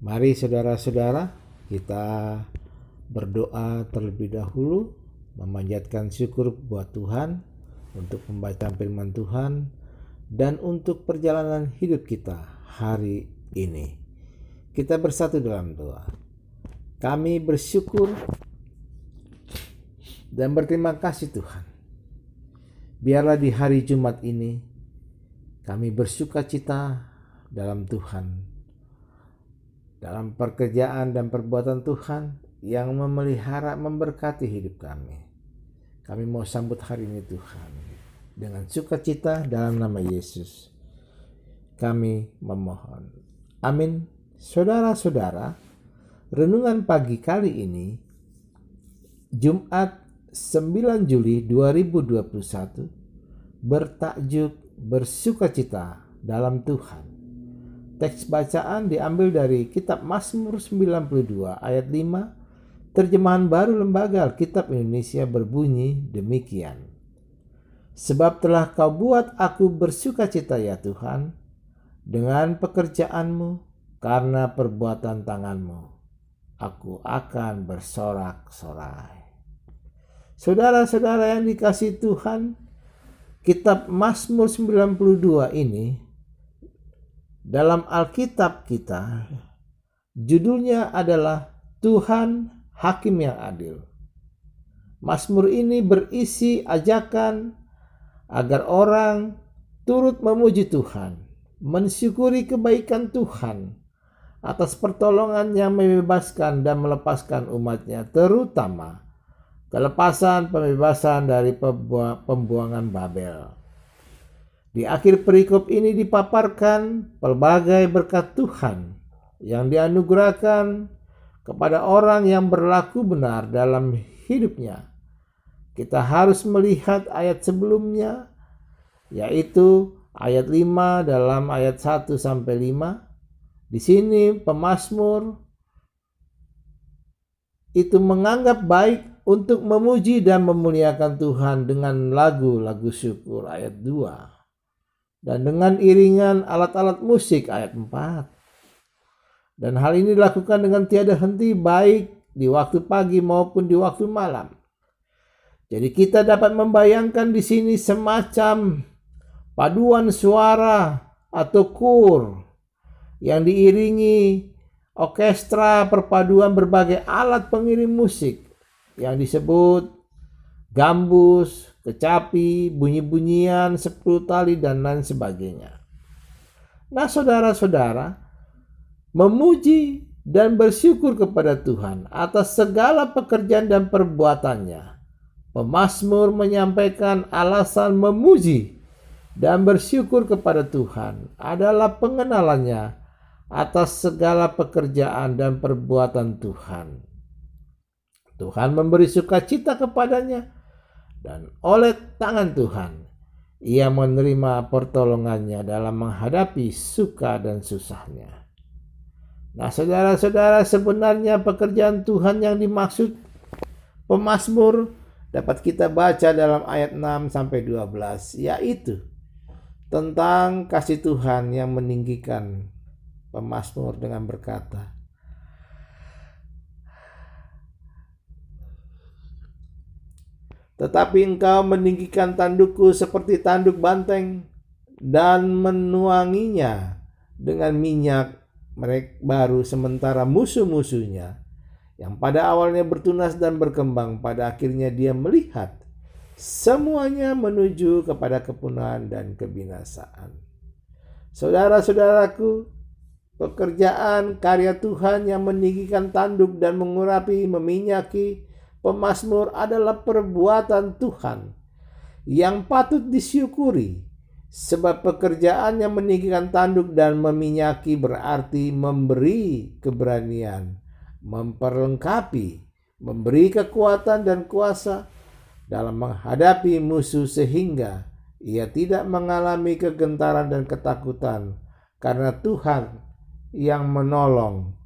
Mari saudara-saudara, kita berdoa terlebih dahulu, memanjatkan syukur buat Tuhan untuk pembacaan firman Tuhan dan untuk perjalanan hidup kita hari ini. Kita bersatu dalam doa. Kami bersyukur dan berterima kasih Tuhan. Biarlah di hari Jumat ini kami bersukacita dalam Tuhan, dalam pekerjaan dan perbuatan Tuhan yang memelihara, memberkati hidup kami. Kami mau sambut hari ini Tuhan dengan sukacita dalam nama Yesus. Kami memohon. Amin. Saudara-saudara, renungan pagi kali ini, Jumat 9 Juli 2021, bertajuk bersukacita dalam Tuhan. Teks bacaan diambil dari kitab Mazmur 92 ayat 5, terjemahan baru Lembaga Alkitab Indonesia berbunyi demikian. Sebab telah kau buat aku bersukacita ya Tuhan, dengan pekerjaanmu, karena perbuatan tanganmu, aku akan bersorak-sorai. Saudara-saudara yang dikasihi Tuhan, kitab Mazmur 92 ini dalam Alkitab kita, judulnya adalah Tuhan Hakim yang Adil. Mazmur ini berisi ajakan agar orang turut memuji Tuhan, mensyukuri kebaikan Tuhan atas pertolongan yang membebaskan dan melepaskan umatnya, terutama pembebasan dari pembuangan Babel. Di akhir perikop ini dipaparkan pelbagai berkat Tuhan yang dianugerahkan kepada orang yang berlaku benar dalam hidupnya. Kita harus melihat ayat sebelumnya, yaitu ayat 5 dalam ayat 1-5. Di sini pemazmur itu menganggap baik untuk memuji dan memuliakan Tuhan dengan lagu-lagu syukur ayat 2. Dan dengan iringan alat-alat musik ayat 4. Dan hal ini dilakukan dengan tiada henti, baik di waktu pagi maupun di waktu malam. Jadi kita dapat membayangkan di sini semacam paduan suara atau kur yang diiringi orkestra perpaduan berbagai alat pengiring musik yang disebut gambus, kecapi, bunyi-bunyian, 10 tali, dan lain sebagainya. Nah saudara-saudara, memuji dan bersyukur kepada Tuhan atas segala pekerjaan dan perbuatannya. Pemazmur menyampaikan alasan memuji dan bersyukur kepada Tuhan adalah pengenalannya atas segala pekerjaan dan perbuatan Tuhan. Tuhan memberi sukacita kepadanya, dan oleh tangan Tuhan, ia menerima pertolongannya dalam menghadapi suka dan susahnya. Nah saudara-saudara, sebenarnya pekerjaan Tuhan yang dimaksud pemazmur dapat kita baca dalam ayat 6-12, yaitu tentang kasih Tuhan yang meninggikan. Pemazmur dengan berkata, tetapi engkau meninggikan tandukku seperti tanduk banteng dan menuanginya dengan minyak mereka baru, sementara musuh-musuhnya yang pada awalnya bertunas dan berkembang, pada akhirnya dia melihat semuanya menuju kepada kepunahan dan kebinasaan. Saudara-saudaraku, pekerjaan karya Tuhan yang meninggikan tanduk dan mengurapi, meminyaki pemazmur adalah perbuatan Tuhan yang patut disyukuri, sebab pekerjaan yang meninggikan tanduk dan meminyaki berarti memberi keberanian, memperlengkapi, memberi kekuatan dan kuasa dalam menghadapi musuh, sehingga ia tidak mengalami kegentaran dan ketakutan karena Tuhan yang menolong,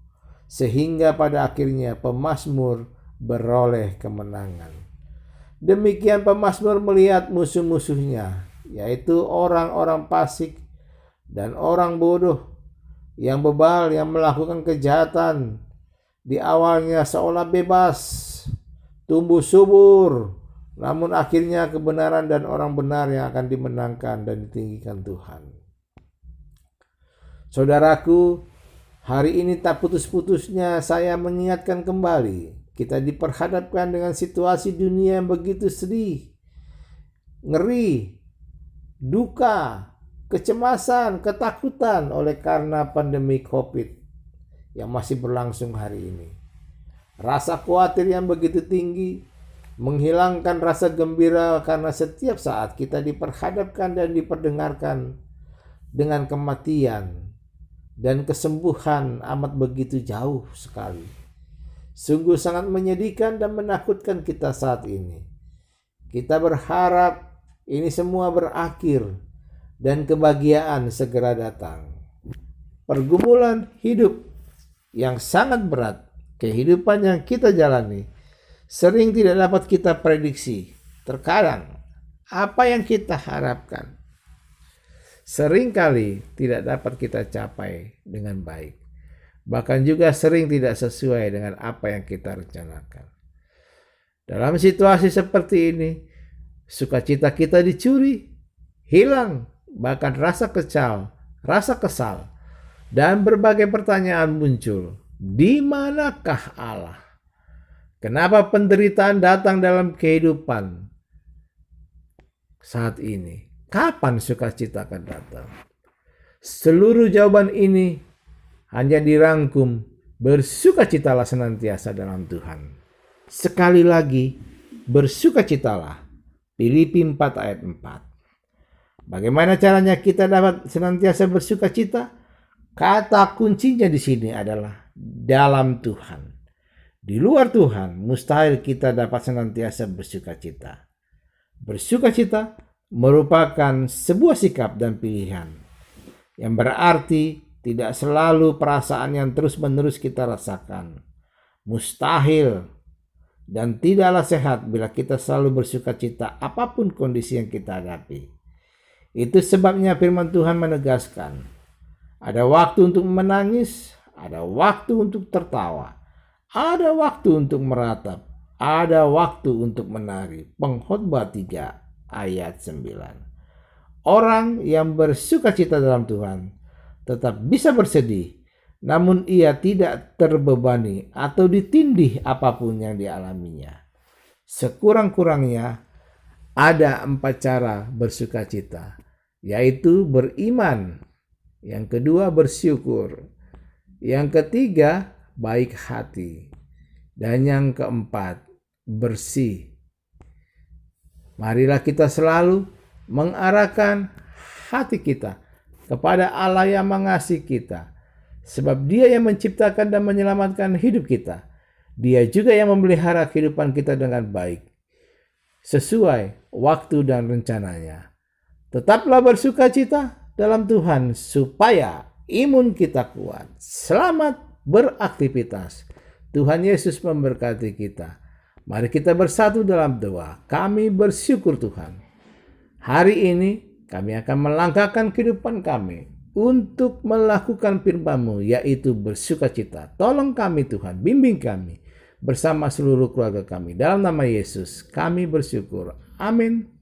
sehingga pada akhirnya pemazmur beroleh kemenangan. Demikian pemazmur melihat musuh-musuhnya, yaitu orang-orang fasik dan orang bodoh, yang bebal, yang melakukan kejahatan, di awalnya seolah bebas, tumbuh subur, namun akhirnya kebenaran dan orang benar yang akan dimenangkan dan ditinggikan Tuhan. Saudaraku, hari ini tak putus-putusnya saya mengingatkan kembali, kita diperhadapkan dengan situasi dunia yang begitu sedih, ngeri, duka, kecemasan, ketakutan oleh karena pandemi COVID yang masih berlangsung hari ini. Rasa khawatir yang begitu tinggi menghilangkan rasa gembira karena setiap saat kita diperhadapkan dan diperdengarkan dengan kematian dan kesembuhan amat begitu jauh sekali. Sungguh sangat menyedihkan dan menakutkan kita saat ini. Kita berharap ini semua berakhir dan kebahagiaan segera datang. Pergumulan hidup yang sangat berat, kehidupan yang kita jalani, sering tidak dapat kita prediksi. Terkadang apa yang kita harapkan seringkali tidak dapat kita capai dengan baik. Bahkan juga sering tidak sesuai dengan apa yang kita rencanakan. Dalam situasi seperti ini, sukacita kita dicuri, hilang, bahkan rasa kesal, dan berbagai pertanyaan muncul. Di manakah Allah? Kenapa penderitaan datang dalam kehidupan saat ini? Kapan sukacita akan datang? Seluruh jawaban ini hanya dirangkum, bersukacitalah senantiasa dalam Tuhan. Sekali lagi, bersukacitalah. Filipi 4 ayat 4. Bagaimana caranya kita dapat senantiasa bersukacita? Kata kuncinya di sini adalah dalam Tuhan. Di luar Tuhan, mustahil kita dapat senantiasa bersukacita. Bersukacita merupakan sebuah sikap dan pilihan yang berarti tidak selalu perasaan yang terus-menerus kita rasakan. Mustahil dan tidaklah sehat bila kita selalu bersukacita apapun kondisi yang kita hadapi. Itu sebabnya firman Tuhan menegaskan, ada waktu untuk menangis, ada waktu untuk tertawa, ada waktu untuk meratap, ada waktu untuk menari. Pengkhotbah 3 ayat 9. Orang yang bersukacita dalam Tuhan tetap bisa bersedih, namun ia tidak terbebani atau ditindih apapun yang dialaminya. Sekurang-kurangnya ada 4 cara bersukacita, yaitu beriman, yang kedua bersyukur, yang ketiga baik hati, dan yang keempat bersih. Marilah kita selalu mengarahkan hati kita kepada Allah yang mengasihi kita, sebab Dia yang menciptakan dan menyelamatkan hidup kita. Dia juga yang memelihara kehidupan kita dengan baik, sesuai waktu dan rencananya. Tetaplah bersukacita dalam Tuhan supaya imun kita kuat. Selamat beraktivitas. Tuhan Yesus memberkati kita. Mari kita bersatu dalam doa. Kami bersyukur Tuhan. Hari ini kami akan melangkahkan kehidupan kami untuk melakukan firman-Mu, yaitu bersukacita. Tolong kami Tuhan, bimbing kami bersama seluruh keluarga kami. Dalam nama Yesus kami bersyukur. Amin.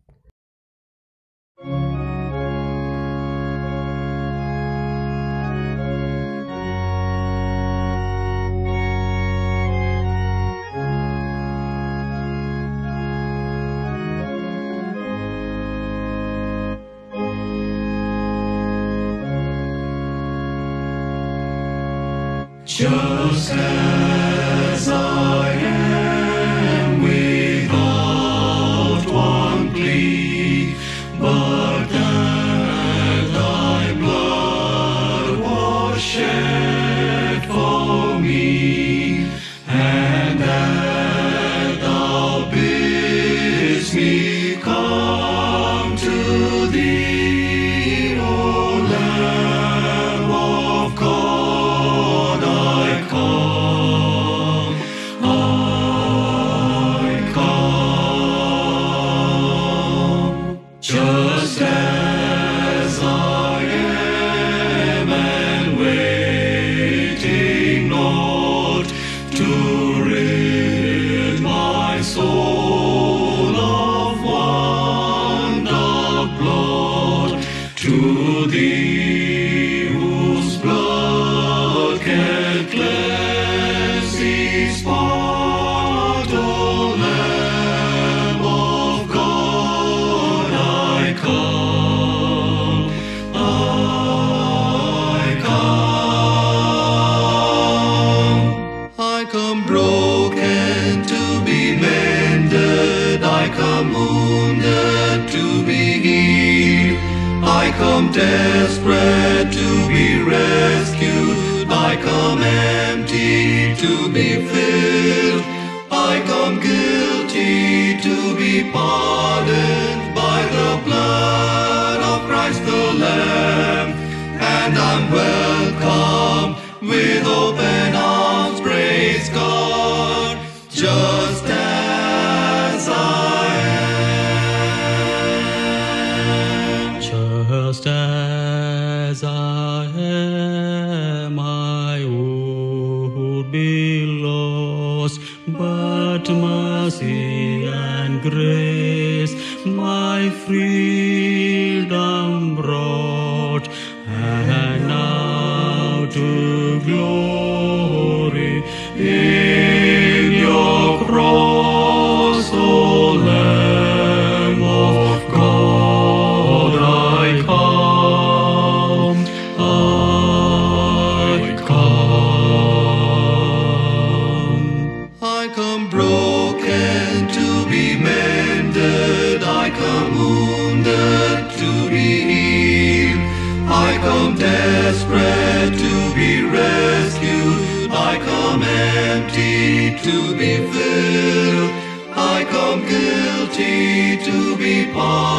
Just as I am without one plea, but that thy blood was shed for me, and that thou bidst me come to thee, O Lamb of God. I come. come empty to be filled. I come guilty to be pardoned by the blood of Christ the Lamb. And I'm welcome with open arms, praise God, just as I am. Just as I am, I would be lost, but mercy and grace my freedom brought, and now to glory in your cross, O Lamb of God, I come, I come. I come broken to be mended, I come wounded to be healed, I come desperate to be rescued, I come empty to be filled, I come guilty to be pardoned.